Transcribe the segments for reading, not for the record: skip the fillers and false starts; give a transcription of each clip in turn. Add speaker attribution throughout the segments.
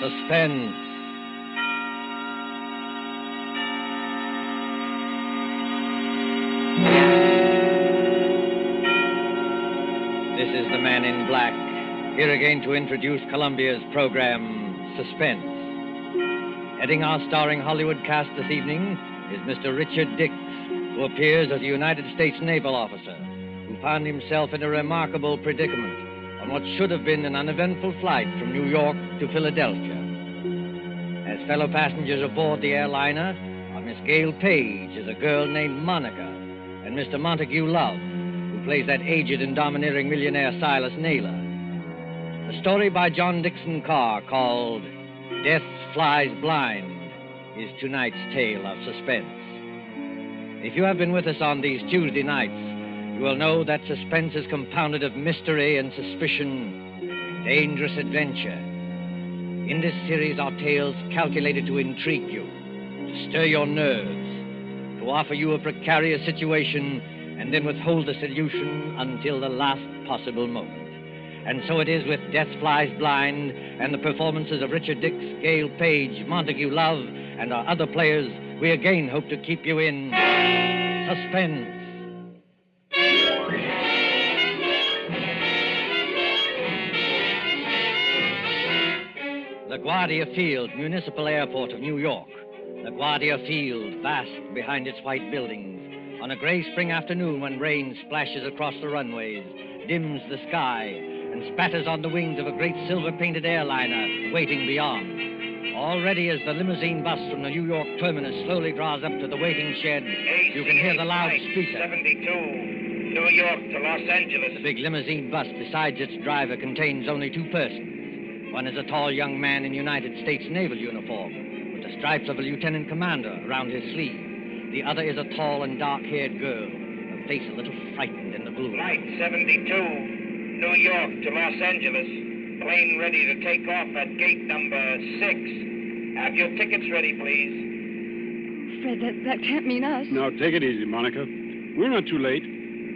Speaker 1: Suspense. This is the Man in Black, here again to introduce Columbia's program, Suspense. Heading our starring Hollywood cast this evening is Mr. Richard Dix, who appears as a United States naval officer who found himself in a remarkable predicament on what should have been an uneventful flight from New York to Philadelphia. As fellow passengers aboard the airliner are Miss Gail Page as a girl named Monica and Mr. Montague Love, who plays that aged and domineering millionaire Silas Naylor. A story by John Dixon Carr called Death Flies Blind is tonight's tale of suspense. If you have been with us on these Tuesday nights, you will know that suspense is compounded of mystery and suspicion, dangerous adventure. In this series are tales calculated to intrigue you, to stir your nerves, to offer you a precarious situation, and then withhold the solution until the last possible moment. And so it is with Death Flies Blind and the performances of Richard Dix, Gail Page, Montague Love, and our other players, we again hope to keep you in suspense. LaGuardia Field, Municipal Airport of New York. LaGuardia Field, vast behind its white buildings. On a gray spring afternoon when rain splashes across the runways, dims the sky, and spatters on the wings of a great silver-painted airliner waiting beyond. Already as the limousine bus from the New York terminus slowly draws up to the waiting shed, you can hear the loudspeaker.
Speaker 2: 72, New York to Los Angeles.
Speaker 1: The big limousine bus, besides its driver, contains only two persons. One is a tall young man in United States naval uniform, with the stripes of a lieutenant commander around his sleeve. The other is a tall and dark-haired girl, her face a little frightened in the gloom.
Speaker 2: Flight 72, New York to Los Angeles. Plane ready to take off at gate number 6. Have your tickets ready, please.
Speaker 3: Fred, that can't mean us.
Speaker 4: Now, take it easy, Monica. We're not too late.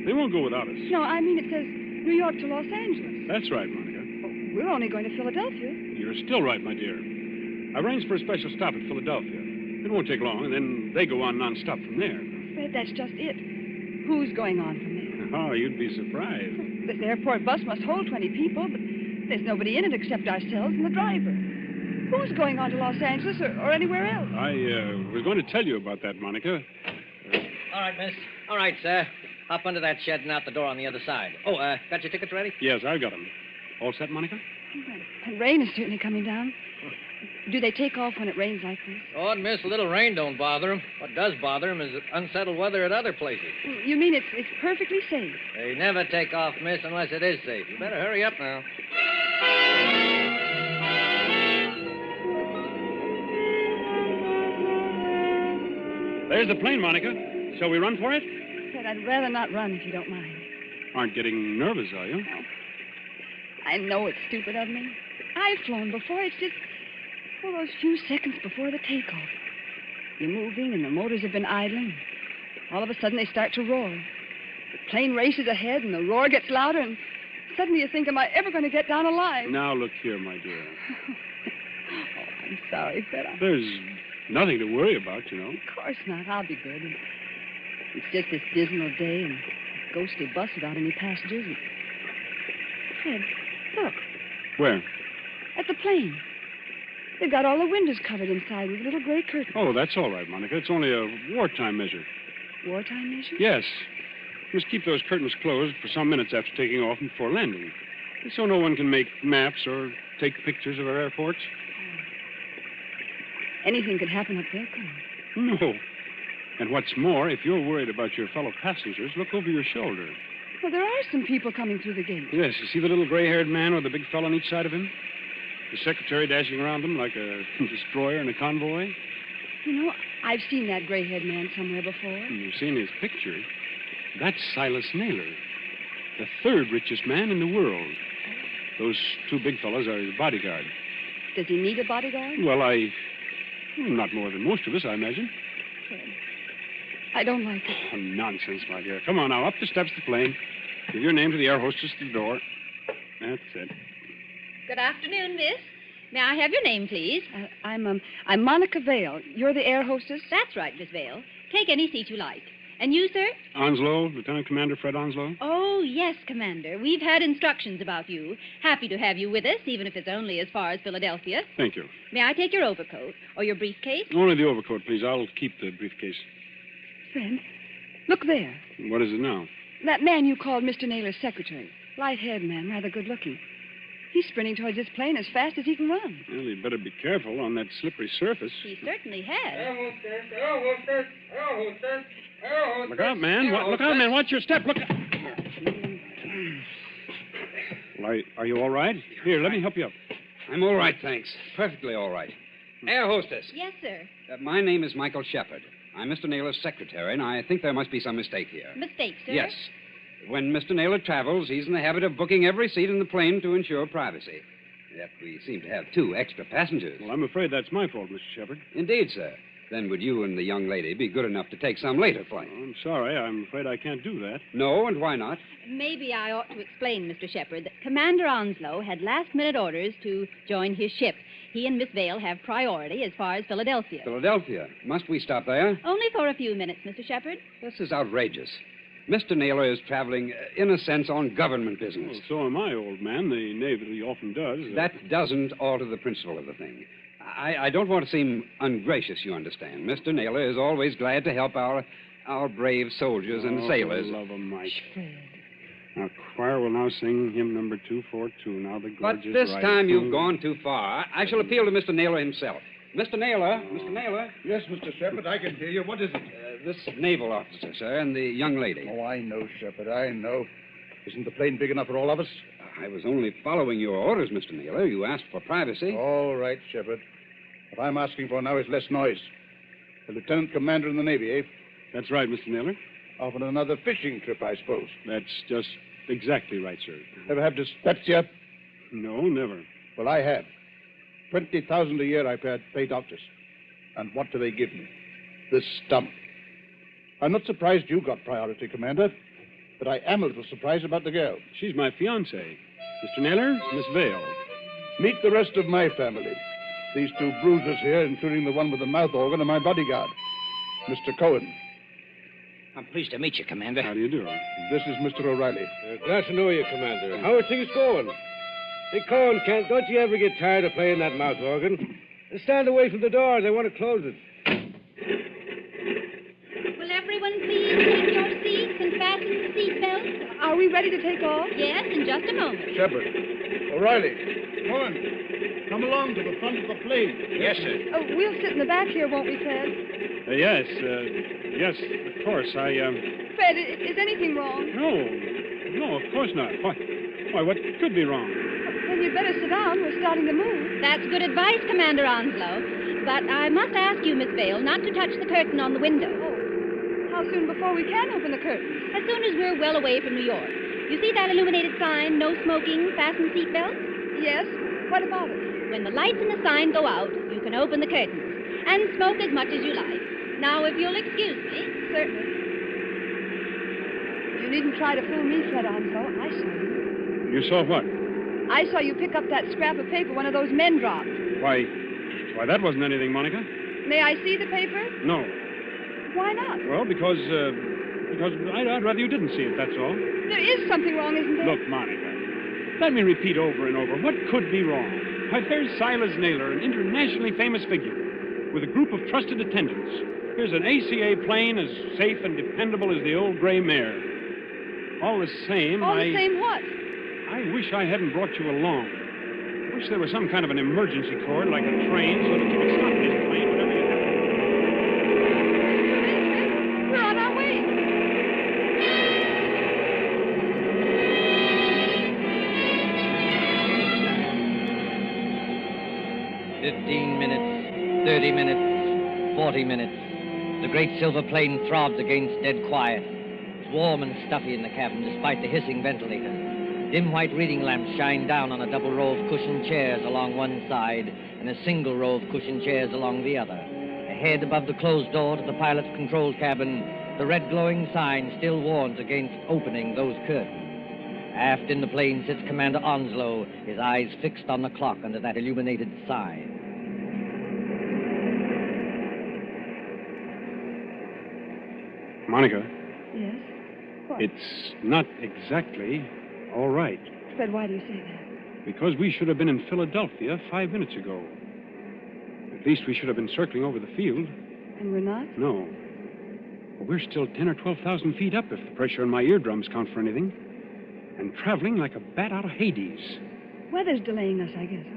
Speaker 4: They won't go without us.
Speaker 3: No, I mean it says New York to Los Angeles.
Speaker 4: That's right, Monica.
Speaker 3: We're only going to Philadelphia.
Speaker 4: You're still right, my dear. I arranged for a special stop at Philadelphia. It won't take long, and then they go on non-stop from there.
Speaker 3: Fred, that's just it. Who's going on from there?
Speaker 4: Oh, you'd be surprised.
Speaker 3: This airport bus must hold 20 people, but there's nobody in it except ourselves and the driver. Who's going on to Los Angeles or anywhere else?
Speaker 4: I was going to tell you about that, Monica.
Speaker 1: All right, miss. All right, sir. Hop under that shed and out the door on the other side. Oh, got your tickets ready?
Speaker 4: Yes, I've got them. All set, Monica?
Speaker 3: The rain is certainly coming down. Do they take off when it rains like this?
Speaker 1: Oh, miss, a little rain don't bother them. What does bother them is unsettled weather at other places.
Speaker 3: You mean it's perfectly safe?
Speaker 1: They never take off, miss, unless it is safe. You better hurry up now.
Speaker 4: There's the plane, Monica. Shall we run for it?
Speaker 3: Fred, I'd rather not run if you don't mind.
Speaker 4: Aren't getting nervous, are you?
Speaker 3: No. I know it's stupid of me. I've flown before. It's just those few seconds before the takeoff. You're moving and the motors have been idling. All of a sudden they start to roar. The plane races ahead and the roar gets louder and suddenly you think, am I ever going to get down alive?
Speaker 4: Now, look here, my dear.
Speaker 3: Oh, I'm sorry, Fred.
Speaker 4: There's nothing to worry about, you know.
Speaker 3: Of course not. I'll be good. It's just this dismal day and a ghostly bus without any passengers. And... Fred, look.
Speaker 4: Where?
Speaker 3: At the plane. They've got all the windows covered inside with little gray curtains.
Speaker 4: Oh, that's all right, Monica. It's only a wartime measure.
Speaker 3: Wartime measure?
Speaker 4: Yes. Must keep those curtains closed for some minutes after taking off and before landing. So no one can make maps or take pictures of our airports.
Speaker 3: Anything could happen up there, couldn't it?
Speaker 4: No. And what's more, if you're worried about your fellow passengers, look over your shoulder.
Speaker 3: Well, there are some people coming through the gate.
Speaker 4: Yes, you see the little gray-haired man with the big fellow on each side of him? The secretary dashing around them like a destroyer in a convoy?
Speaker 3: You know, I've seen that gray-haired man somewhere before.
Speaker 4: You've seen his picture. That's Silas Naylor, the third richest man in the world. Those two big fellows are his bodyguard.
Speaker 3: Does he need a bodyguard?
Speaker 4: Well, not more than most of us, I imagine.
Speaker 3: Fred, I don't like it.
Speaker 4: Oh, nonsense, my dear. Come on now, up the steps of the plane. Give your name to the air hostess at the door. That's it.
Speaker 5: Good afternoon, miss. May I have your name, please?
Speaker 3: I'm Monica Vale. You're the air hostess?
Speaker 5: That's right, Miss Vale. Take any seat you like. And you, sir?
Speaker 4: Onslow, Lieutenant Commander Fred Onslow.
Speaker 5: Oh, yes, Commander. We've had instructions about you. Happy to have you with us, even if it's only as far as Philadelphia.
Speaker 4: Thank you.
Speaker 5: May I take your overcoat or your briefcase?
Speaker 4: Only the overcoat, please. I'll keep the briefcase.
Speaker 3: Fred, look there.
Speaker 4: What is it now?
Speaker 3: That man you called Mr. Naylor's secretary. Light-haired man, rather good-looking. He's sprinting towards this plane as fast as he can run.
Speaker 4: Well, he'd better be careful on that slippery surface.
Speaker 5: He certainly has.
Speaker 4: Look out, man. Look out, man. Watch your step. Look out. Well, are you all right? Here, let me help you up.
Speaker 6: I'm all right, thanks. Perfectly all right. Air hostess.
Speaker 5: Yes, sir.
Speaker 6: My name is Michael Shepard. I'm Mr. Naylor's secretary, and I think there must be some mistake here.
Speaker 5: Mistake, sir?
Speaker 6: Yes. When Mr. Naylor travels, he's in the habit of booking every seat in the plane to ensure privacy. Yet we seem to have 2 extra passengers.
Speaker 4: Well, I'm afraid that's my fault, Mr. Shepard.
Speaker 6: Indeed, sir. Then would you and the young lady be good enough to take some later
Speaker 4: Well,
Speaker 6: plane?
Speaker 4: I'm sorry. I'm afraid I can't do that.
Speaker 6: No, and why not?
Speaker 5: Maybe I ought to explain, Mr. Shepard, that Commander Onslow had last-minute orders to join his ship. He and Miss Vale have priority as far as Philadelphia.
Speaker 6: Philadelphia. Must we stop there?
Speaker 5: Only for a few minutes, Mr. Shepard.
Speaker 6: This is outrageous. Mr. Naylor is traveling, in a sense, on government business.
Speaker 4: Well, so am I, old man. The Navy often does.
Speaker 6: That doesn't alter the principle of the thing. I don't want to seem ungracious, you understand. Mr. Naylor is always glad to help our brave soldiers and sailors.
Speaker 4: For the love of Mike.
Speaker 3: Fred.
Speaker 4: Now, choir will now sing hymn number 242. Now the
Speaker 6: But
Speaker 4: gorgeous
Speaker 6: this
Speaker 4: rite.
Speaker 6: time you've gone too far. I shall appeal to Mr. Naylor himself. Mr. Naylor.
Speaker 7: Yes, Mr. Shepard, I can hear you. What is it?
Speaker 6: This naval officer, sir, and the young lady.
Speaker 7: Oh, I know, Shepard, I know. Isn't the plane big enough for all of us?
Speaker 6: I was only following your orders, Mr. Naylor. You asked for privacy.
Speaker 7: All right, Shepard. What I'm asking for now is less noise. The lieutenant commander in the Navy, eh?
Speaker 4: That's right, Mr. Naylor.
Speaker 7: Off on another fishing trip, I suppose.
Speaker 4: That's just exactly right, sir.
Speaker 7: Ever have dyspepsia?
Speaker 4: No, never.
Speaker 7: Well, I have. 20,000 a year I pay doctors. And what do they give me? This stump. I'm not surprised you got priority, Commander, but I am a little surprised about the girl.
Speaker 4: She's my fiancée. Mr. Naylor, Miss Vale.
Speaker 7: Meet the rest of my family. These 2 bruisers here, including the one with the mouth organ, are my bodyguard, Mr. Cohen.
Speaker 8: I'm pleased to meet you, Commander.
Speaker 4: How do you do?
Speaker 7: This is Mr. O'Reilly.
Speaker 9: Glad to know you, Commander. How are things going? Hey, Cohen, don't you ever get tired of playing that mouth organ? Stand away from the door. They want to close it.
Speaker 5: Will everyone please take your seats and fasten the seatbelts?
Speaker 3: Are we ready to take off?
Speaker 5: Yes, in just a moment.
Speaker 7: Shepard. O'Reilly. Cohen. Come along to the front of the plane.
Speaker 8: Yes, sir.
Speaker 3: Oh, we'll sit in the back here, won't we, Fred?
Speaker 4: Yes, of course.
Speaker 3: Fred, is anything wrong?
Speaker 4: No, of course not. Why, what could be wrong?
Speaker 3: Then you'd better sit down. We're starting to move.
Speaker 5: That's good advice, Commander Onslow. But I must ask you, Miss Vale, not to touch the curtain on the window.
Speaker 3: Oh, how soon before we can open the curtain?
Speaker 5: As soon as we're well away from New York. You see that illuminated sign, no smoking, fasten seatbelts?
Speaker 3: Yes. What about it?
Speaker 5: When the lights in the sign go out, you can open the curtains and smoke as much as you like. Now, if you'll excuse me.
Speaker 3: Certainly. You needn't try to fool me, Fred Onslow. I saw you.
Speaker 4: You saw what?
Speaker 3: I saw you pick up that scrap of paper one of those men dropped.
Speaker 4: Why, that wasn't anything, Monica.
Speaker 3: May I see the paper?
Speaker 4: No.
Speaker 3: Why not?
Speaker 4: Well, because I'd rather you didn't see it, that's all.
Speaker 3: There is something wrong, isn't there?
Speaker 4: Look, Monica, let me repeat over and over. What could be wrong? Why, there's Silas Naylor, an internationally famous figure, with a group of trusted attendants. Here's an ACA plane as safe and dependable as the old gray mare. All the same,
Speaker 3: All the same what?
Speaker 4: I wish I hadn't brought you along. I wish there was some kind of an emergency cord, like a train, so that you could stop this plane whenever you have.
Speaker 3: We're on our way.
Speaker 1: 15 minutes, 30 minutes, 40 minutes. The great silver plane throbs against dead quiet. It's warm and stuffy in the cabin, despite the hissing ventilators. Dim white reading lamps shine down on a double row of cushioned chairs along one side and a single row of cushioned chairs along the other. Ahead, above the closed door to the pilot's control cabin, the red glowing sign still warns against opening those curtains. Aft in the plane sits Commander Onslow, his eyes fixed on the clock under that illuminated sign.
Speaker 4: Monica,
Speaker 3: Yes? What?
Speaker 4: it's not exactly all right.
Speaker 3: Fred, why do you say that?
Speaker 4: Because we should have been in Philadelphia 5 minutes ago. At least we should have been circling over the field.
Speaker 3: And we're not?
Speaker 4: No. Well, we're still 10 or 12,000 feet up if the pressure on my eardrums count for anything. And traveling like a bat out of Hades.
Speaker 3: Weather's delaying us, I guess, huh?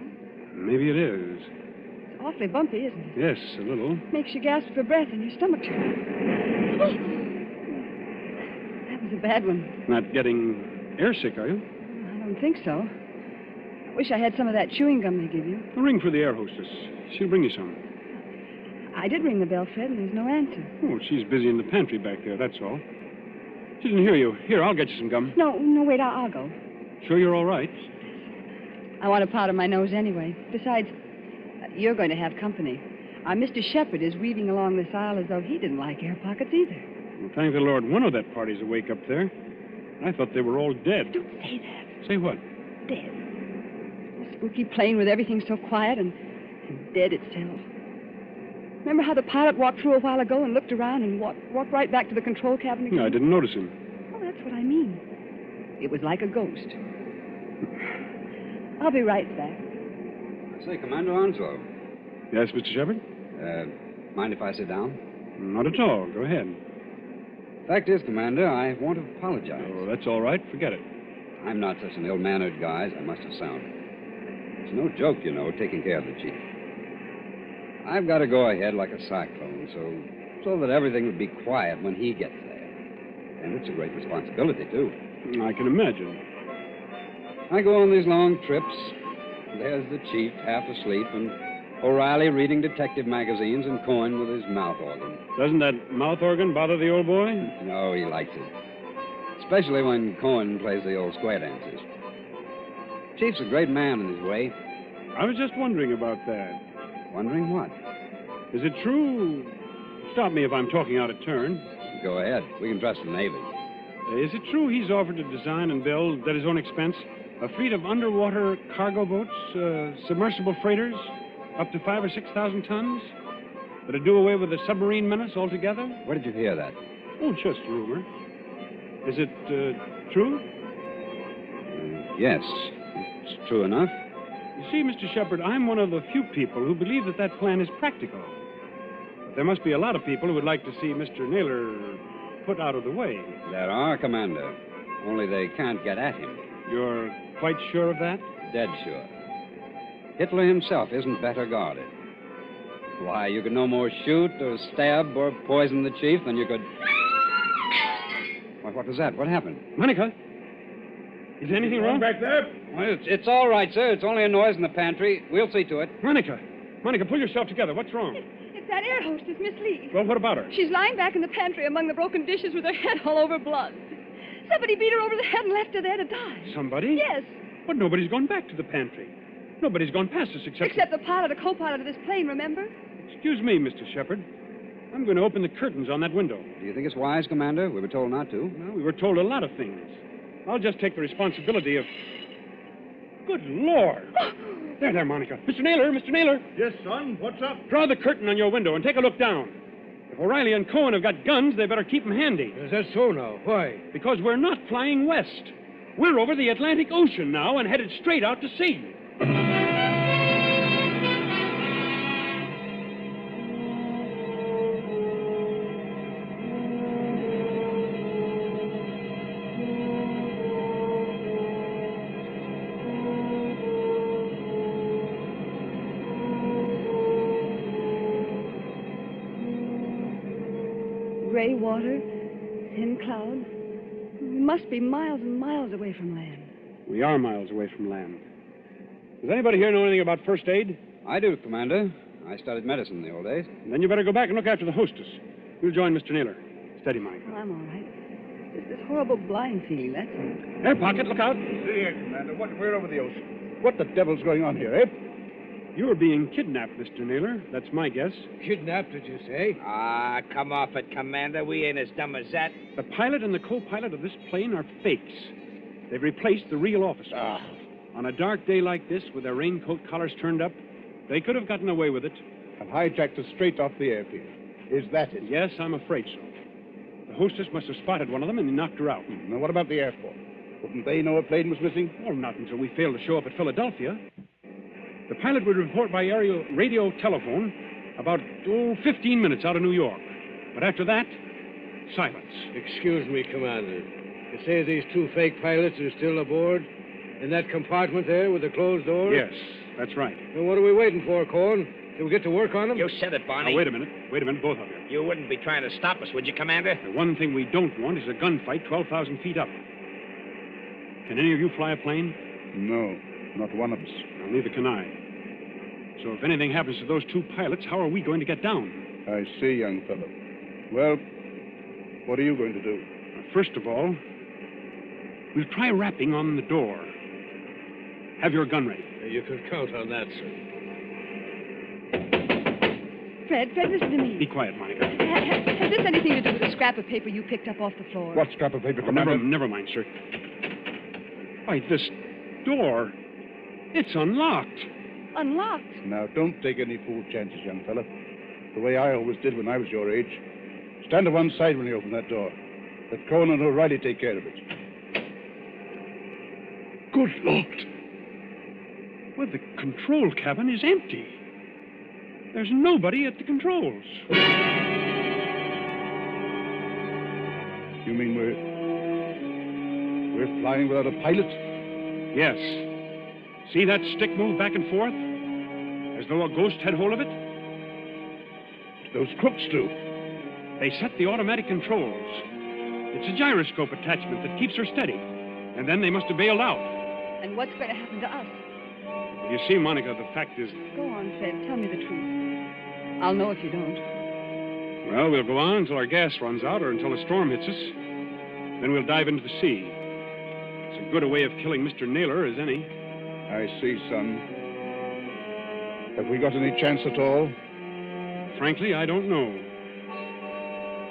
Speaker 4: Maybe it is.
Speaker 3: It's awfully bumpy, isn't it?
Speaker 4: Yes, a little.
Speaker 3: Makes you gasp for breath and your stomach turns. That was a bad one.
Speaker 4: Not getting airsick, are you?
Speaker 3: I don't think so. I wish I had some of that chewing gum they give you.
Speaker 4: Well, ring for the air hostess. She'll bring you some.
Speaker 3: I did ring the bell, Fred, and there's no answer.
Speaker 4: Oh, she's busy in the pantry back there, that's all. She didn't hear you. Here, I'll get you some gum.
Speaker 3: No, wait, I'll go.
Speaker 4: Sure you're all right?
Speaker 3: I want a powder my nose anyway. Besides, you're going to have company. Our Mr. Shepherd is weaving along this aisle as though he didn't like air pockets either.
Speaker 4: Well, thank the Lord one of that party's awake up there. I thought they were all dead.
Speaker 3: Don't say that.
Speaker 4: Say what?
Speaker 3: Dead. A spooky plane with everything so quiet and dead itself. Remember how the pilot walked through a while ago and looked around and walked right back to the control cabin again?
Speaker 4: No, I didn't notice him.
Speaker 3: Oh, that's what I mean. It was like a ghost. I'll be right back.
Speaker 6: Say, Commander Onslow,
Speaker 4: Yes, Mr. Shepard?
Speaker 6: mind if I sit down?
Speaker 4: Not at all. Go ahead.
Speaker 6: Fact is, Commander, I want to apologize.
Speaker 4: Oh, that's all right. Forget it.
Speaker 6: I'm not such an ill-mannered guy as I must have sounded. It's no joke, you know, taking care of the chief. I've got to go ahead like a cyclone, so that everything would be quiet when he gets there. And it's a great responsibility, too.
Speaker 4: I can imagine.
Speaker 6: I go on these long trips. There's the chief, half asleep, and O'Reilly reading detective magazines and Cohen with his mouth organ.
Speaker 4: Doesn't that mouth organ bother the old boy?
Speaker 6: No, he likes it. Especially when Cohen plays the old square dances. Chief's a great man in his way.
Speaker 4: I was just wondering about that.
Speaker 6: Wondering what?
Speaker 4: Is it true? Stop me if I'm talking out of turn.
Speaker 6: Go ahead. We can trust the Navy.
Speaker 4: Is it true he's offered to design and build, at his own expense, a fleet of underwater cargo boats, submersible freighters, up to 5,000 or 6,000 tons? That'd do away with the submarine menace altogether?
Speaker 6: Where did you hear that?
Speaker 4: Oh, just rumor. Is it true?
Speaker 6: Yes, it's true enough.
Speaker 4: You see, Mr. Shepard, I'm one of the few people who believe that plan is practical. But there must be a lot of people who would like to see Mr. Naylor put out of the way.
Speaker 6: There are, Commander. Only they can't get at him.
Speaker 4: You're quite sure of that?
Speaker 6: Dead sure. Hitler himself isn't better guarded. Why, you could no more shoot or stab or poison the chief than you could... Why, what was that? What happened?
Speaker 4: Monica? Is anything wrong?
Speaker 7: Back there?
Speaker 6: Well, it's all right, sir. It's only a noise in the pantry. We'll see to it.
Speaker 4: Monica! Monica, pull yourself together. What's wrong?
Speaker 3: It's that air hostess, Miss Lee.
Speaker 4: Well, what about her?
Speaker 3: She's lying back in the pantry among the broken dishes with her head all over blood. Somebody beat her over the head and left her there to die.
Speaker 4: Somebody?
Speaker 3: Yes,
Speaker 4: But nobody's gone back to the pantry. Nobody's gone past us
Speaker 3: except the pilot or co-pilot of this plane, remember?
Speaker 4: Excuse me, Mr. Shepard. I'm going to open the curtains on that window.
Speaker 6: Do you think it's wise, Commander? We were told not to.
Speaker 4: Well, we were told a lot of things. I'll just take the responsibility of... Good Lord! There, Monica. Mr. Naylor, Mr. Naylor.
Speaker 7: Yes, son. What's up?
Speaker 4: Draw the curtain on your window and take a look down. If O'Reilly and Cohen have got guns, they better keep them handy.
Speaker 9: Is that so now? Why?
Speaker 4: Because we're not flying west. We're over the Atlantic Ocean now and headed straight out to sea.
Speaker 3: Gray water, thin cloud. We must be miles and miles away from land.
Speaker 4: We are miles away from land. Does anybody here know anything about first aid?
Speaker 6: I do, Commander. I studied medicine in the old days.
Speaker 4: Then you better go back and look after the hostess. We'll join Mr. Naylor. Steady, Monica.
Speaker 3: Oh, I'm all right. Just this horrible blind feeling, that's all.
Speaker 4: Air pocket, look out.
Speaker 7: See here, Commander. We're over the ocean. What the devil's going on here, eh?
Speaker 4: You're being kidnapped, Mr. Naylor. That's my guess.
Speaker 9: Kidnapped, did you say?
Speaker 8: Ah, come off it, Commander. We ain't as dumb as that.
Speaker 4: The pilot and the co-pilot of this plane are fakes. They've replaced the real officer.
Speaker 7: Ah.
Speaker 4: On a dark day like this, with their raincoat collars turned up, they could have gotten away with it.
Speaker 7: And hijacked us straight off the airfield. Is that it?
Speaker 4: Yes, I'm afraid so. The hostess must have spotted one of them and knocked her out.
Speaker 7: Now, what about the airport? Wouldn't they know a plane was missing?
Speaker 4: Well, not until we failed to show up at Philadelphia. The pilot would report by aerial radio telephone about, 15 minutes out of New York. But after that, silence.
Speaker 9: Excuse me, Commander. You say these two fake pilots are still aboard? In that compartment there with the closed door?
Speaker 4: Yes, that's right.
Speaker 9: Then what are we waiting for, Cohen? Till we get to work on them?
Speaker 8: You said it, Barney.
Speaker 4: Now, wait a minute, both of you.
Speaker 8: You wouldn't be trying to stop us, would you, Commander?
Speaker 4: The one thing we don't want is a gunfight 12,000 feet up. Can any of you fly a plane?
Speaker 7: No, not one of us.
Speaker 4: Well, neither can I. So if anything happens to those two pilots, how are we going to get down?
Speaker 7: I see, young fellow. Well, what are you going to do?
Speaker 4: First of all, we'll try rapping on the door. Have your gun ready.
Speaker 9: You can count on that, sir.
Speaker 3: Fred, listen to me.
Speaker 4: Be quiet, Monica.
Speaker 3: Has this anything to do with the scrap of paper you picked up off the floor?
Speaker 7: What scrap of paper,
Speaker 4: Oh,
Speaker 7: Commander?
Speaker 4: never mind, sir. Why, this door, it's unlocked.
Speaker 3: Unlocked?
Speaker 7: Now, don't take any fool chances, young fella. The way I always did when I was your age. Stand to one side when you open that door. Let Cohen and O'Reilly take care of it.
Speaker 4: Good Lord. Well, the control cabin is empty. There's nobody at the controls.
Speaker 7: You mean we're flying without a pilot?
Speaker 4: Yes. See that stick move back and forth? As though a ghost had hold of it?
Speaker 7: Those crooks do.
Speaker 4: They set the automatic controls. It's a gyroscope attachment that keeps her steady. And then they must have bailed out.
Speaker 3: And what's going to happen to us?
Speaker 4: Well, you see, Monica, the fact is...
Speaker 3: Go on, Fred. Tell me the truth. I'll know if you don't.
Speaker 4: Well, we'll go on until our gas runs out or until a storm hits us. Then we'll dive into the sea. It's as good a way of killing Mr. Naylor as any.
Speaker 7: I see, son. Have we got any chance at all?
Speaker 4: Frankly, I don't know.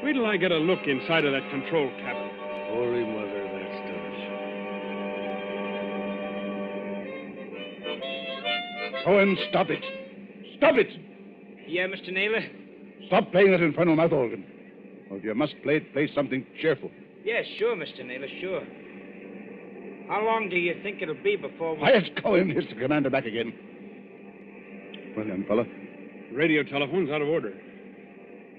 Speaker 4: Wait till I get a look inside of that control cabin.
Speaker 9: Holy Mother, that's done.
Speaker 7: Cohen, stop it. Stop it!
Speaker 8: Yeah, Mr. Naylor?
Speaker 7: Stop playing that infernal mouth organ. Or if you must play something cheerful.
Speaker 8: Yeah, sure, Mr. Naylor, sure. How long do you think it'll be before we...
Speaker 7: Quiet, Cohen. Here's the commander back again. Well, young fella.
Speaker 4: The radio telephone's out of order.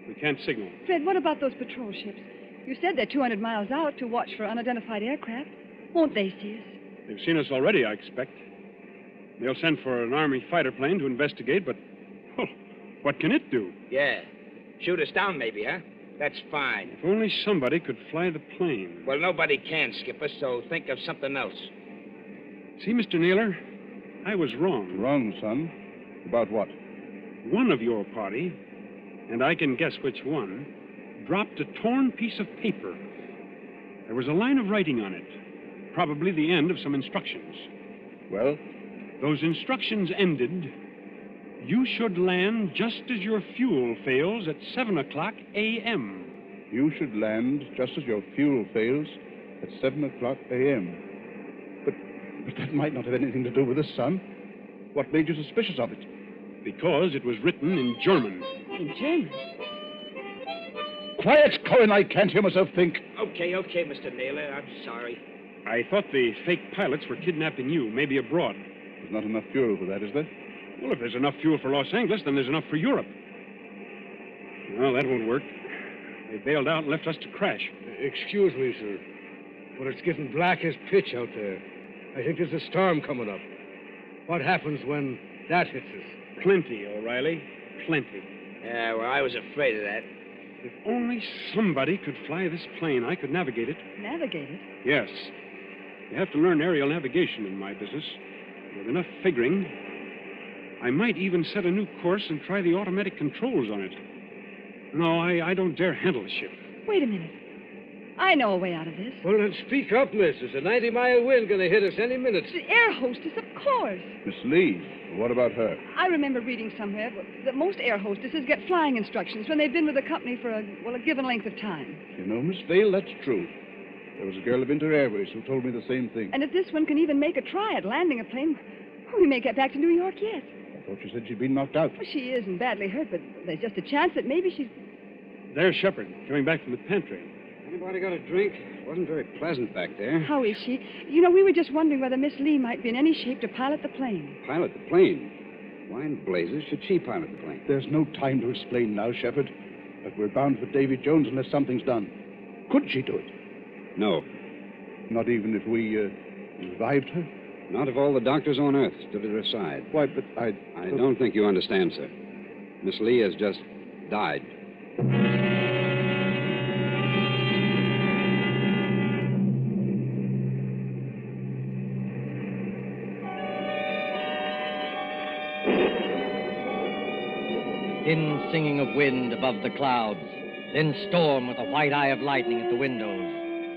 Speaker 4: We can't signal.
Speaker 3: Fred, what about those patrol ships? You said they're 200 miles out to watch for unidentified aircraft. Won't they see us?
Speaker 4: They've seen us already, I expect. They'll send for an Army fighter plane to investigate, but... well, what can it do?
Speaker 8: Yeah. Shoot us down, maybe, huh? That's fine.
Speaker 4: If only somebody could fly the plane.
Speaker 8: Well, nobody can, Skipper, so think of something else.
Speaker 4: See, Mr. Naylor, I was wrong.
Speaker 7: Wrong, son. About what?
Speaker 4: One of your party, and I can guess which one, dropped a torn piece of paper. There was a line of writing on it, probably the end of some instructions.
Speaker 7: Well?
Speaker 4: Those instructions ended, you should land just as your fuel fails at 7 o'clock a.m.
Speaker 7: You should land just as your fuel fails at 7 o'clock a.m. But that might not have anything to do with us, son. What made you suspicious of it?
Speaker 4: Because it was written in German.
Speaker 3: In German?
Speaker 7: Quiet, Cohen. I can't hear myself think.
Speaker 8: Okay, Mr. Naylor. I'm sorry.
Speaker 4: I thought the fake pilots were kidnapping you, maybe abroad.
Speaker 7: There's not enough fuel for that, is there?
Speaker 4: Well, if there's enough fuel for Los Angeles, then there's enough for Europe. Well, that won't work. They bailed out and left us to crash.
Speaker 9: Excuse me, sir, but it's getting black as pitch out there. I think there's a storm coming up. What happens when that hits us?
Speaker 4: Plenty, O'Reilly. Plenty.
Speaker 8: Yeah, well, I was afraid of that.
Speaker 4: If only somebody could fly this plane, I could navigate it.
Speaker 3: Navigate it?
Speaker 4: Yes. You have to learn aerial navigation in my business. With enough figuring, I might even set a new course and try the automatic controls on it. No, I don't dare handle the ship.
Speaker 3: Wait a minute. I know a way out of this.
Speaker 9: Well, then speak up, miss. There's a 90-mile wind going to hit us any minute.
Speaker 3: The air hostess, of course.
Speaker 7: Miss Lee, what about her?
Speaker 3: I remember reading somewhere that most air hostesses get flying instructions when they've been with the company for a given length of time.
Speaker 7: You know, Miss Vale, that's true. There was a girl of Inter Airways who told me the same thing.
Speaker 3: And if this one can even make a try at landing a plane, we may get back to New York yet.
Speaker 7: I thought you said she'd been knocked out.
Speaker 3: Well, she isn't badly hurt, but there's just a chance that maybe she's...
Speaker 4: There's Shepard, coming back from the pantry.
Speaker 6: Anybody got a drink? It wasn't very pleasant back there.
Speaker 3: How is she? You know, we were just wondering whether Miss Lee might be in any shape to pilot the plane.
Speaker 6: Pilot the plane? Why in blazes should she pilot the plane?
Speaker 7: There's no time to explain now, Shepard. But we're bound for Davy Jones unless something's done. Could she do it?
Speaker 6: No.
Speaker 7: Not even if we revived her?
Speaker 6: Not if all the doctors on Earth stood at her side.
Speaker 7: Why, but I
Speaker 6: don't think you understand, sir. Miss Lee has just died.
Speaker 1: Thin singing of wind above the clouds, then storm with a white eye of lightning at the windows.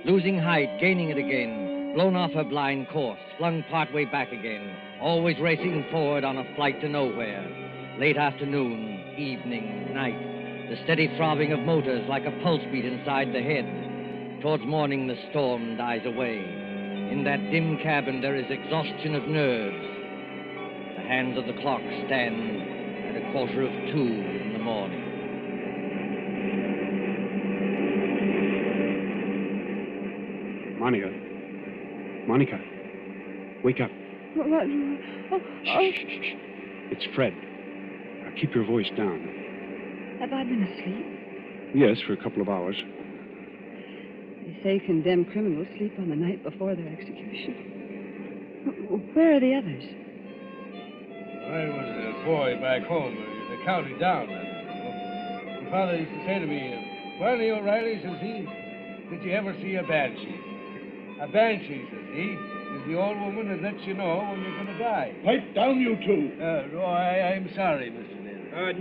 Speaker 1: Losing height, gaining it again, blown off her blind course, flung partway back again, always racing forward on a flight to nowhere. Late afternoon, evening, night, the steady throbbing of motors like a pulse beat inside the head. Towards morning, the storm dies away. In that dim cabin, there is exhaustion of nerves. The hands of the clock stand at 1:45 in the morning.
Speaker 4: Monica, wake up.
Speaker 3: What? Oh.
Speaker 4: Shh. It's Fred. Now keep your voice down.
Speaker 3: Have I been asleep?
Speaker 4: Yes, for a couple of hours.
Speaker 3: They say condemned criminals sleep on the night before their execution. Where are the others?
Speaker 9: I was a boy back home, the county down. My father used to say to me, Barney O'Reilly, says he, did you ever see a banshee? A banshee, says he, is the old woman that lets you know when you're going to die.
Speaker 7: Pipe down, you two.
Speaker 9: No, I'm sorry, Mr. Naylor.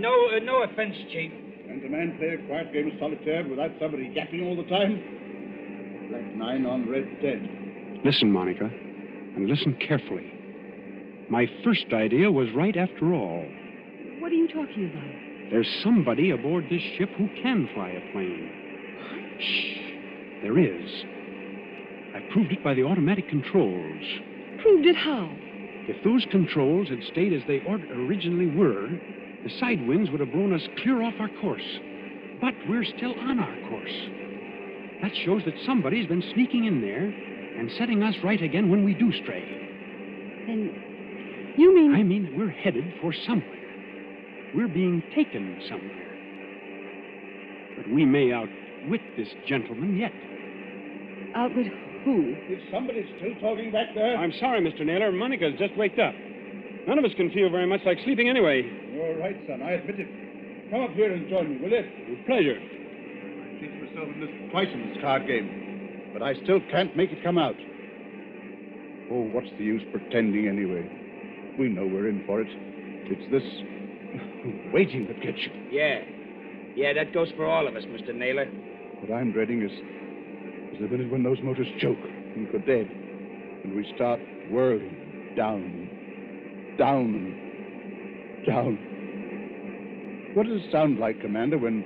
Speaker 8: No offense, Chief.
Speaker 7: Can a man play a quiet game of solitaire without somebody yapping all the time? Black 9 on red 10.
Speaker 4: Listen, Monica, and listen carefully. My first idea was right after all.
Speaker 3: What are you talking about?
Speaker 4: There's somebody aboard this ship who can fly a plane. Shh. There is. I proved it by the automatic controls.
Speaker 3: Proved it how?
Speaker 4: If those controls had stayed as they originally were, the side winds would have blown us clear off our course. But we're still on our course. That shows that somebody's been sneaking in there and setting us right again when we do stray.
Speaker 3: Then you mean...
Speaker 4: I mean that we're headed for somewhere. We're being taken somewhere. But we may outwit this gentleman yet.
Speaker 3: Outwit who?
Speaker 7: Is somebody still talking back there?
Speaker 4: I'm sorry, Mr. Naylor. Monica's just waked up. None of us can feel very much like sleeping anyway.
Speaker 7: You're right, son. I admit it. Come up here and join me, will you?
Speaker 4: With pleasure.
Speaker 7: I've cheated myself in this twice in this card game, but I still can't make it come out. Oh, what's the use pretending anyway? We know we're in for it. It's this waiting that gets you.
Speaker 8: Yeah, that goes for all of us, Mr. Naylor.
Speaker 7: What I'm dreading is the minute when those motors choke and go dead, and we start whirling down. What does it sound like, Commander, when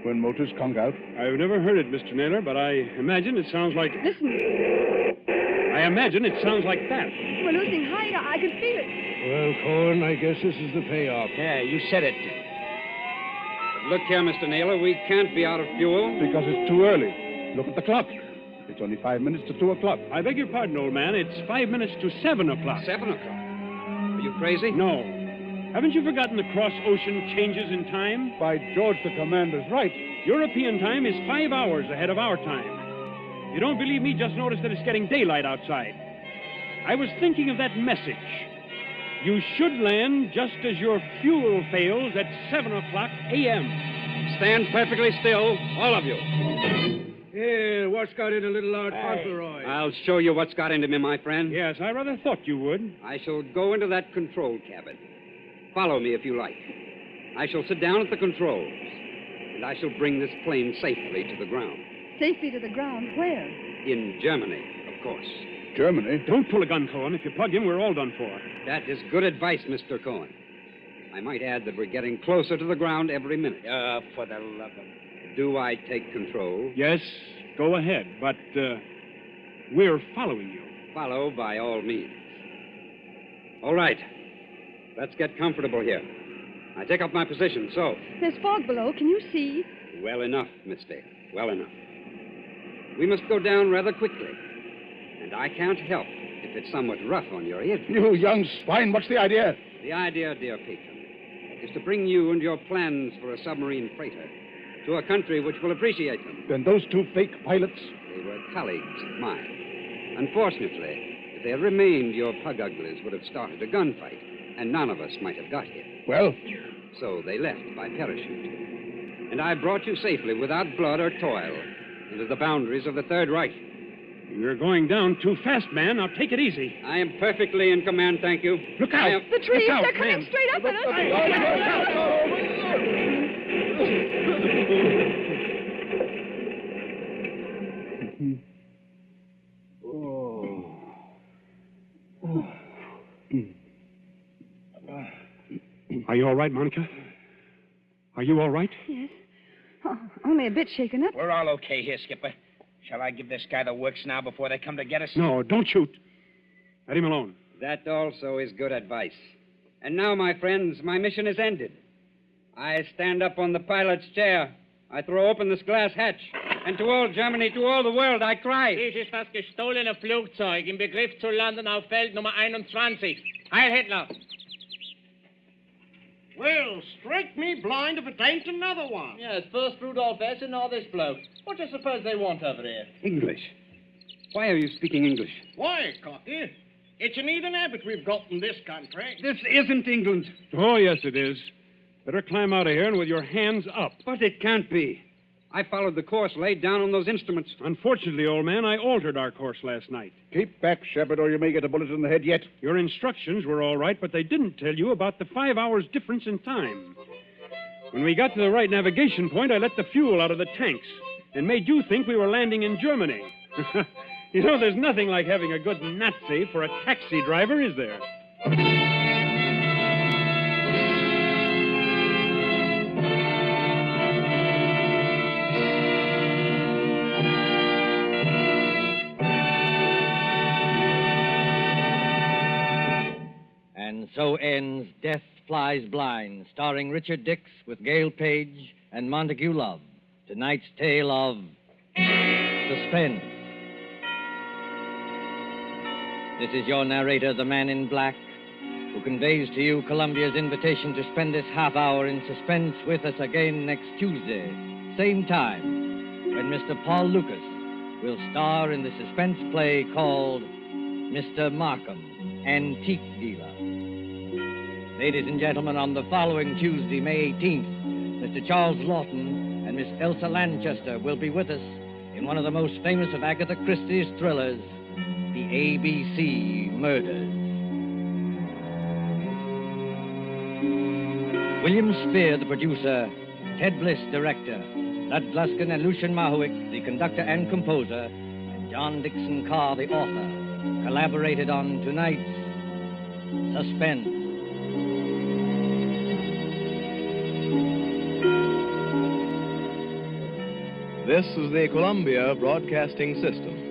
Speaker 7: motors conk out?
Speaker 4: I've never heard it, Mr. Naylor, but I imagine it sounds like...
Speaker 3: Listen.
Speaker 4: I imagine it sounds like that.
Speaker 3: We're losing height. I can feel it.
Speaker 9: Well, Cohen, I guess this is the payoff.
Speaker 8: Yeah, you said it.
Speaker 6: But look here, Mr. Naylor, we can't be out of fuel.
Speaker 7: Because it's too early. Look at the clock. It's only 5 minutes to 2 o'clock.
Speaker 4: I beg your pardon, old man. It's 5 minutes to 7 o'clock.
Speaker 6: 7 o'clock? Are you crazy?
Speaker 4: No. Haven't you forgotten the cross-ocean changes in time?
Speaker 7: By George, the commander's right.
Speaker 4: European time is 5 hours ahead of our time. If you don't believe me, just notice that it's getting daylight outside. I was thinking of that message. You should land just as your fuel fails at 7 o'clock a.m.
Speaker 6: Stand perfectly still, all of you.
Speaker 9: Yeah, what's got into little Lord Fauntleroy?
Speaker 6: I'll show you what's got into me, my friend.
Speaker 4: Yes, I rather thought you would.
Speaker 6: I shall go into that control cabin. Follow me if you like. I shall sit down at the controls, and I shall bring this plane safely to the ground.
Speaker 3: Safely to the ground? Where?
Speaker 6: In Germany, of course.
Speaker 7: Germany?
Speaker 4: Don't pull a gun, Cohen. If you plug him, we're all done for.
Speaker 6: That is good advice, Mr. Cohen. I might add that we're getting closer to the ground every minute.
Speaker 8: For the love of...
Speaker 6: Do I take control?
Speaker 4: Yes, go ahead. But We're following you.
Speaker 6: Follow by all means. All right. Let's get comfortable here. I take up my position, so.
Speaker 3: There's fog below. Can you see?
Speaker 6: Well enough, Miss Dale. Well enough. We must go down rather quickly. And I can't help if it's somewhat rough on your ears.
Speaker 7: You young swine, what's the idea?
Speaker 6: The idea, dear patron, is to bring you and your plans for a submarine freighter to a country which will appreciate them.
Speaker 7: Then those two fake pilots?
Speaker 6: They were colleagues of mine. Unfortunately, if they had remained, your pug uglies would have started a gunfight, and none of us might have got here.
Speaker 7: Well?
Speaker 6: So they left by parachute. And I brought you safely, without blood or toil, into the boundaries of the Third Reich.
Speaker 4: You're going down too fast, man. Now take it easy.
Speaker 6: I am perfectly in command, thank you.
Speaker 4: Look out!
Speaker 3: The trees,
Speaker 4: Look out,
Speaker 3: they're coming
Speaker 4: man.
Speaker 3: straight up at us.
Speaker 4: Are you all right, Monica? Are you all right?
Speaker 3: Yes. Oh, only a bit shaken up.
Speaker 8: We're all okay here, Skipper. Shall I give this guy the works now before they come to get us?
Speaker 4: No, don't shoot. Let him alone.
Speaker 6: That also is good advice. And now, my friends, my mission is ended. I stand up on the pilot's chair. I throw open this glass hatch. And to all Germany, to all the world, I cry.
Speaker 10: Dies ist das gestohlene Flugzeug im Begriff zu landen auf Feld Nummer 21. Heil Hitler!
Speaker 11: Well, strike me blind if it ain't another one.
Speaker 10: Yes, first Rudolph S. and now this bloke. What do you suppose they want over here?
Speaker 6: English. Why are you speaking English?
Speaker 11: Why, Cocky? It's an heathen habit we've got in this country.
Speaker 6: This isn't England.
Speaker 4: Oh, yes, it is. Better climb out of here and with your hands up.
Speaker 6: But it can't be. I followed the course laid down on those instruments.
Speaker 4: Unfortunately, old man, I altered our course last night.
Speaker 7: Keep back, Shepard, or you may get a bullet in the head yet.
Speaker 4: Your instructions were all right, but they didn't tell you about the 5 hours difference in time. When we got to the right navigation point, I let the fuel out of the tanks and made you think we were landing in Germany. You know, there's nothing like having a good Nazi for a taxi driver, is there?
Speaker 1: And so ends Death Flies Blind, starring Richard Dix with Gail Page and Montague Love. Tonight's tale of Suspense. This is your narrator, the man in black, who conveys to you Columbia's invitation to spend this half hour in suspense with us again next Tuesday, same time, when Mr. Paul Lucas will star in the suspense play called Mr. Markham, Antique Dealer. Ladies and gentlemen, on the following Tuesday, May 18th, Mr. Charles Lawton and Miss Elsa Lanchester will be with us in one of the most famous of Agatha Christie's thrillers, The ABC Murders. William Spear, the producer, Ted Bliss, director, Lud Gluskin and Lucian Mahowick, the conductor and composer, and John Dixon Carr, the author, collaborated on tonight's Suspense.
Speaker 12: This is the Columbia Broadcasting System.